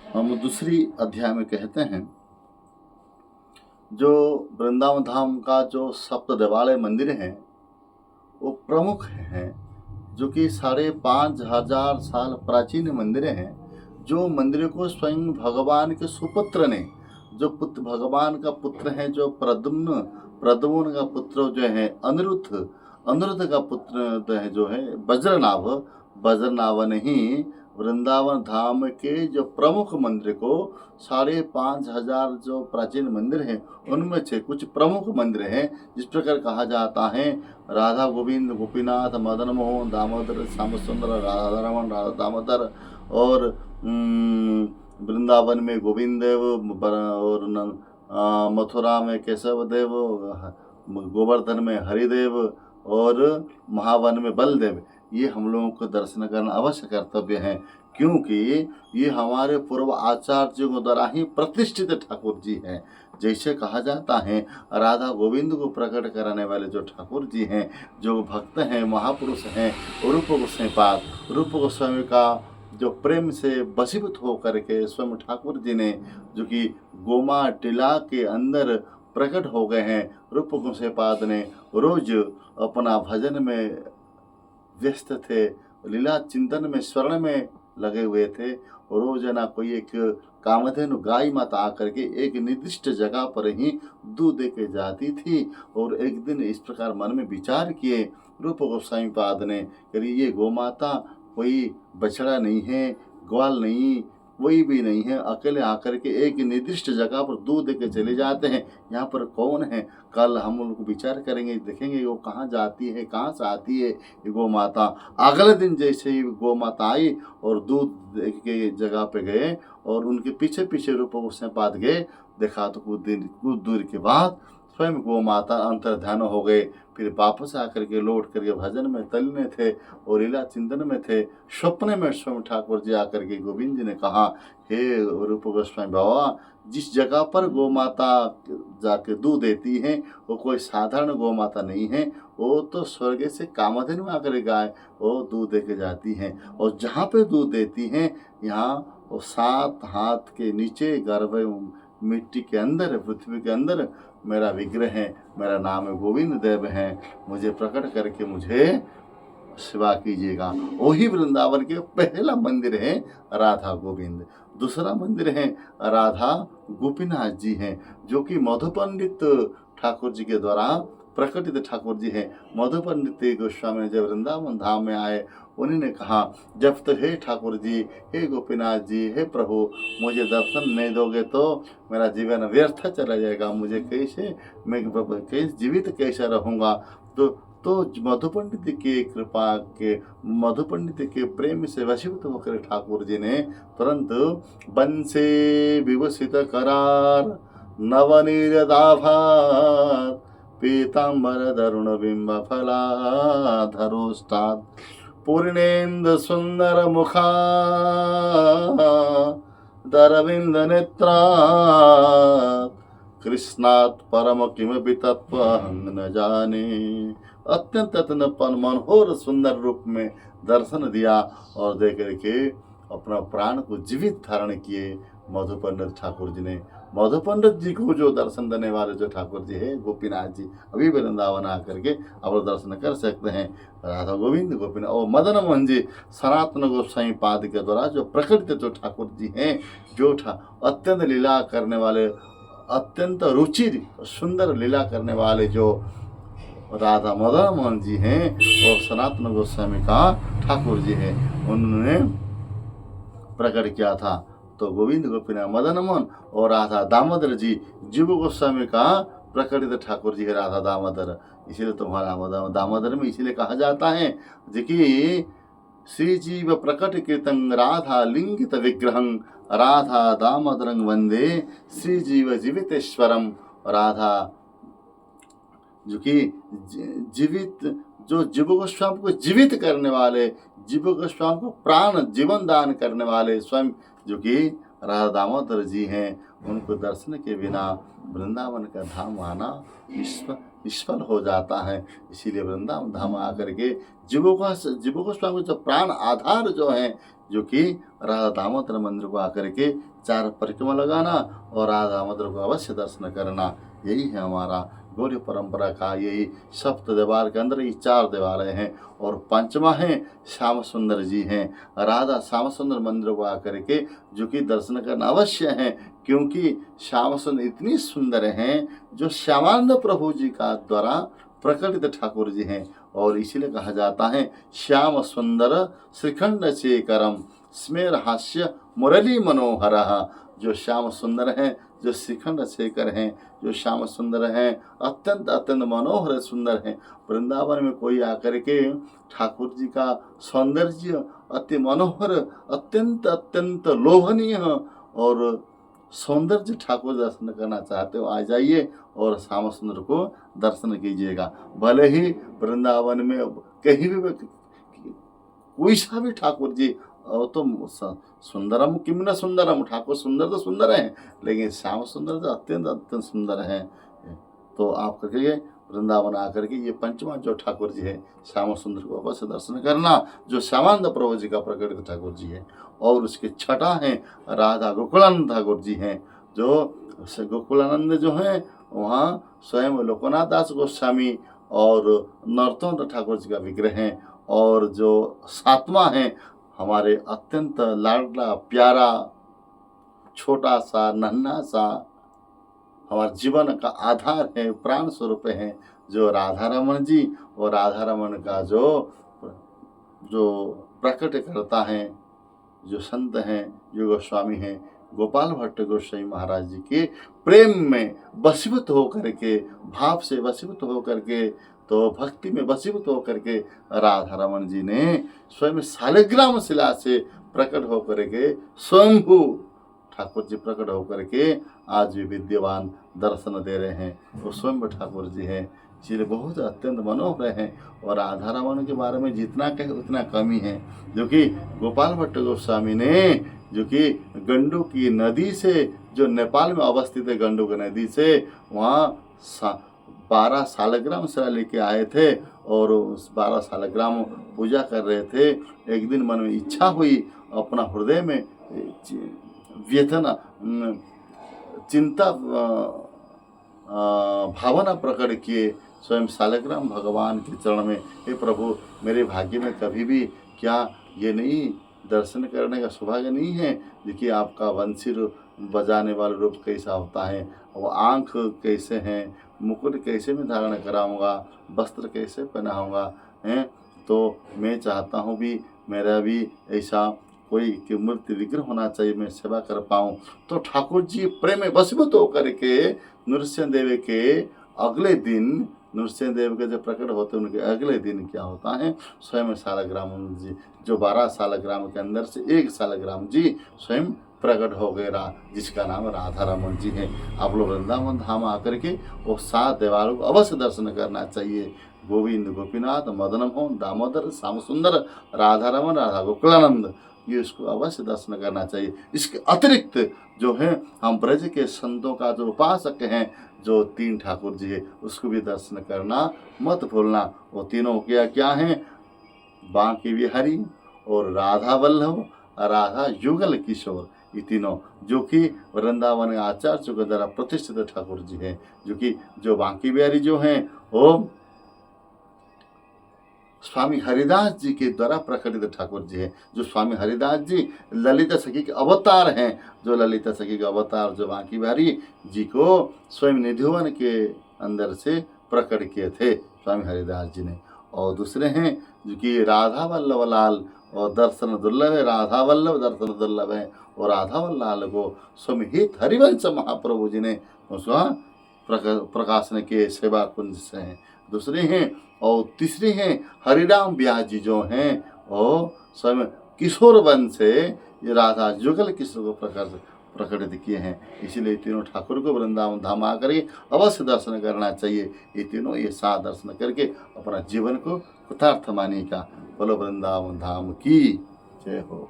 हम दूसरी अध्याय में कहते हैं, जो वृंदावन धाम का जो सप्त देवालय मंदिर हैं वो प्रमुख हैं, जो कि 5,500 साल प्राचीन मंदिर हैं। जो मंदिर को स्वयं भगवान के सुपुत्र ने, जो पुत्र भगवान का पुत्र है, जो प्रद्युम्न प्रद्युम्न का पुत्र जो है अनिरुद्ध, अनिरुद्ध का पुत्र है जो है वज्रनाभ, वज्रनाभ ने ही वृंदावन धाम के जो प्रमुख मंदिर को 5,500 जो प्राचीन मंदिर हैं उनमें से कुछ प्रमुख मंदिर हैं। जिस प्रकार कहा जाता है, राधा गोविंद गोपीनाथ मदन मोहन दामोदर श्याम सुंदर राधा रमन राधा दामोदर, और वृंदावन में गोविंद देव, और मथुरा में केशव देव, गोवर्धन में हरिदेव, और महावन में बलदेव। ये हम लोगों को दर्शन करना अवश्य कर्तव्य है, क्योंकि ये हमारे पूर्व आचार्यों के द्वारा ही प्रतिष्ठित ठाकुर जी हैं। जैसे कहा जाता है, राधा गोविंद को प्रकट कराने वाले जो ठाकुर जी हैं, जो भक्त हैं, महापुरुष हैं, रूप गोस्वामी पाद, रूप गोस्वामी का जो प्रेम से वशीभूत होकर के स्वयं ठाकुर जी ने, जो कि गोमा टीला के अंदर प्रकट हो गए हैं। रूप गोस्वामी पाद ने रोज अपना भजन में व्यस्त थे, लीला चिंतन में, स्वर्ण में लगे हुए थे। रोजाना कोई एक कामधेनु गाय माता आकर के एक निर्दिष्ट जगह पर ही दूध दे के जाती थी। और एक दिन इस प्रकार मन में विचार किए रूप गोस्वामी पाद ने, ये गौ माता कोई बछड़ा नहीं है, ग्वाल नहीं, कोई भी नहीं है, अकेले आकर के एक निर्दिष्ट जगह पर दूध दे के चले जाते हैं। यहाँ पर कौन है? कल हम उनको विचार करेंगे, देखेंगे वो कहाँ जाती है, कहाँ से आती है ये गौ माता। अगले दिन जैसे ही गौ माता आई और दूध के जगह पे गए और उनके पीछे पीछे रूप गोस्वामी पाद गए, देखा तो कुछ दूर के बाद स्वयं गौ माता अंतर्ध्यान हो गए। फिर वापस आकर के लौट करके भजन में तल्लीन थे और लीला चिंतन में थे। स्वप्न में स्वयं ठाकुर जी आकर के गोविंद जी ने कहा, हे रूप गोस्वामी बाबा, जिस जगह पर गौ माता जाके दूध देती है वो कोई साधारण गौ माता नहीं है, वो तो स्वर्ग से कामधेनु में आकर गाय वो दूध दे के जाती हैं। और जहाँ पे दूध देती हैं, यहाँ वो 7 हाथ के नीचे गर्भ मिट्टी के अंदर, पृथ्वी के अंदर मेरा विग्रह है, मेरा नाम है गोविंद देव है, मुझे प्रकट करके मुझे सेवा कीजिएगा। वही वृंदावन के पहला मंदिर है राधा गोविंद। दूसरा मंदिर है राधा गोपीनाथ जी हैं, जो कि मधु पंडित ठाकुर जी के द्वारा प्रकटित ठाकुर जी हैं। मधु पंडित गोस्वामी ने जब वृंदावन धाम में आए, उन्हीं ने कहा, जब तो हे ठाकुर जी, हे गोपीनाथ जी, हे प्रभु, मुझे दर्शन नहीं दोगे तो मेरा जीवन व्यर्थ चला जाएगा, मुझे कैसे, मैं कैसे जीवित कैसे रहूँगा। तो मधु पंडित की कृपा के, मधु पंडित के प्रेम से वशीभूत होकर ठाकुर जी ने तुरंत बंसे विभूषित करार नवनीरदाभार पीतांबर दरुण बिंब फलाधरोष्टात् पूर्णेन्दु सुंदर मुखा दरविंद नेत्रा कृष्णात् परम किमपि तत्व न जाने। अत्यंत अत्यंत मनोहर सुंदर रूप में दर्शन दिया और दे करके अपना प्राण को जीवित धारण किए मधु पंडित ठाकुर जी ने। मधु पंडित जी को जो दर्शन देने वाले जो ठाकुर जी है गोपीनाथ जी, अभी वृंदावन आकर के आप दर्शन कर सकते हैं। राधा गोविंद गोपीनाथ और मदन मोहन जी सनातन गोस्वामी पाद के द्वारा जो प्रकटित जो ठाकुर जी हैं, जो अत्यंत लीला करने वाले, अत्यंत रुचि सुंदर लीला करने वाले जो राधा मदन मोहन जी हैं और सनातन गोस्वामी का ठाकुर जी हैं, उन्होंने प्रकट किया था। तो गोविंद गोपीनाथ मदन मोहन और राधा दामोदर जी जीव गोस्वामी का प्रकटित ठाकुर जी है राधा दामोदर। इसीलिए तुम्हारा दामोदर में इसीलिए कहा जाता है कि श्री जीव प्रकट कीर्तन राधा लिंगित विग्रहं राधा दामोदरं वंदे श्री जीव जीवितेश्वरम। राधा जो कि जीवित, जो जीव गोस्वामी को जीवित करने वाले, जीव गोस्वामी को प्राण जीवन दान करने वाले स्वयं जो कि राधा दामोदर जी हैं, उनको दर्शन के बिना वृंदावन का धाम आना निष्फल हो जाता है। इसीलिए वृंदावन धाम आकर के जीव गोस्वामी जो प्राण आधार जो है, जो कि राधा दामोदर मंदिर को आकर के 4 परिक्रमा लगाना और राधा माधव को अवश्य दर्शन करना। यही है हमारा गौड़ी परंपरा का, यही सप्त देवालय के अंदर ये 4 देवालय हैं। और पंचमा है श्याम सुंदर जी हैं। राधा श्याम सुंदर मंदिर को आकर के जो कि दर्शन करना अवश्य है, क्योंकि श्याम सुंदर इतनी सुंदर हैं जो श्यामानंद प्रभु जी का द्वारा प्रकटित ठाकुर जी हैं। और इसीलिए कहा जाता है श्याम सुंदर श्रीखंड शेखरम स्मेर हास्य मुरली मनोहर। जो श्याम सुंदर हैं, जो श्रीखंड शेखर हैं, जो श्याम सुंदर हैं, अत्यंत अत्यंत मनोहर सुंदर हैं। वृंदावन में कोई आकर के ठाकुर जी का सौंदर्य अति मनोहर, अत्यंत अत्यंत लोभनीय और सौंदर्य ठाकुर दर्शन करना चाहते हो, आ जाइए और श्याम सुंदर को दर्शन कीजिएगा। भले ही वृंदावन में कहीं भी कोई सा भी ठाकुर जी तो सुंदरम किम न सुंदरम, ठाकुर सुंदर तो सुंदर हैं, लेकिन श्याम सुंदर तो अत्यंत अत्यंत सुंदर हैं। तो आप कहिए वृंदावन आकर के ये पंचमा जो ठाकुर जी है श्याम सुंदर को अवश्य दर्शन करना, जो श्यामानंद प्रभु जी का प्रकटित ठाकुर जी है। और उसके छठा है राधा गोकुलानंद ठाकुर जी हैं। जो गोकुलानंद जो हैं वहाँ स्वयं लोकनाथ दास गोस्वामी और नरोत्तम ठाकुर जी का विग्रह हैं। और जो सातवां है हमारे अत्यंत लाडला प्यारा छोटा सा नन्हा सा हमारे जीवन का आधार है, प्राण स्वरूप है, जो राधा रमन जी। और राधा रमन का जो प्रकट करता है, जो संत हैं, जो गोस्वामी हैं, गोपाल भट्ट गोस्वामी महाराज जी के प्रेम में वशीभूत होकर के, भाव से वशीभूत होकर के, तो भक्ति में वशीभूत होकर के राधा रमन जी ने स्वयं शालिग्राम शिला से प्रकट होकर के स्वयंभू ठाकुर जी प्रकट होकर के आज भी विद्यमान दर्शन दे रहे हैं। वो स्वयं ठाकुर जी हैं, इसलिए बहुत अत्यंत मनोहर हैं। और राधा रमन के बारे में जितना कहे उतना कम ही है, जो कि गोपाल भट्ट गोस्वामी ने जो कि गंडू की नदी से, जो नेपाल में अवस्थित है गंडू की नदी से, वहाँ 12 शालिग्राम शिला लेके आए थे और उस 12 शालिग्राम पूजा कर रहे थे। एक दिन मन में इच्छा हुई, अपना हृदय में व्यथना चिंता भावना प्रकट किए, स्वयं शालिग्राम भगवान के चरण में, हे प्रभु मेरे भाग्य में कभी भी क्या ये नहीं दर्शन करने का सौभाग्य नहीं है। देखिए आपका वंशी बजाने वाला रूप कैसा होता है, वो आँख कैसे हैं, मुकुट कैसे मैं धारण कराऊंगा, वस्त्र कैसे पहनाऊंगा हैं। तो मैं चाहता हूँ भी मेरा भी ऐसा कोई कि मूर्ति विग्रह होना चाहिए, मैं सेवा कर पाऊँ। तो ठाकुर जी प्रेम में वशीभूत होकर के नृसिंहदेव के अगले दिन, नृसिंहदेव के जो प्रकट होते हैं उनके अगले दिन क्या होता है, स्वयं शालिग्राम जी, जो 12 शालिग्राम के अंदर से एक शालिग्राम जी स्वयं प्रकट हो गए, जिसका नाम राधा रमन जी है। आप लोग वृंदावन धाम आकर के वो 7 देवालयों को अवश्य दर्शन करना चाहिए। गोविंद गोपीनाथ मदन मोहन दामोदर श्याम सुंदर राधा रमन राधा गोकुलानंद, ये उसको अवश्य दर्शन करना चाहिए। इसके अतिरिक्त जो है हम ब्रज के संतों का जो उपासक हैं, जो 3 ठाकुर जी है, उसको भी दर्शन करना मत भूलना। वो तीनों क्या हैं, बांके बिहारी और राधा वल्लभ, राधा युगल किशोर, ये तीनों जो कि वृंदावन आचार्य के द्वारा प्रतिष्ठित ठाकुर जी हैं। जो बांके बिहारी जो हैं वो स्वामी हरिदास जी के द्वारा प्रकटित ठाकुर जी हैं। जो स्वामी हरिदास जी ललिता सखी के अवतार हैं, जो ललिता सखी के अवतार जो बांके बिहारी जी को स्वयं निधिवन के अंदर से प्रकट किए थे स्वामी हरिदास जी ने। और दूसरे हैं जो कि राधा वल्लभ लाल, और दर्शन दुर्लभ है, राधा वल्लभ दर्शन दुर्लभ है। और राधा वल्लभ लाल को स्वामी हित हरिवंश महाप्रभु जी ने उसका प्रकाशन के सेवा कुंज से हैं। दूसरे हैं। और तीसरे हैं हरिराम व्यास जी, जो हैं वो स्वयं किशोर वन से ये राधा जुगल किशोर को प्रकटित किए हैं। इसीलिए तीनों ठाकुर को वृंदावन धाम आकर के अवश्य दर्शन करना चाहिए। ये तीनों ये 7 दर्शन करके अपना जीवन को कृतार्थ मानेगा। बोलो वृंदावन धाम की जय हो।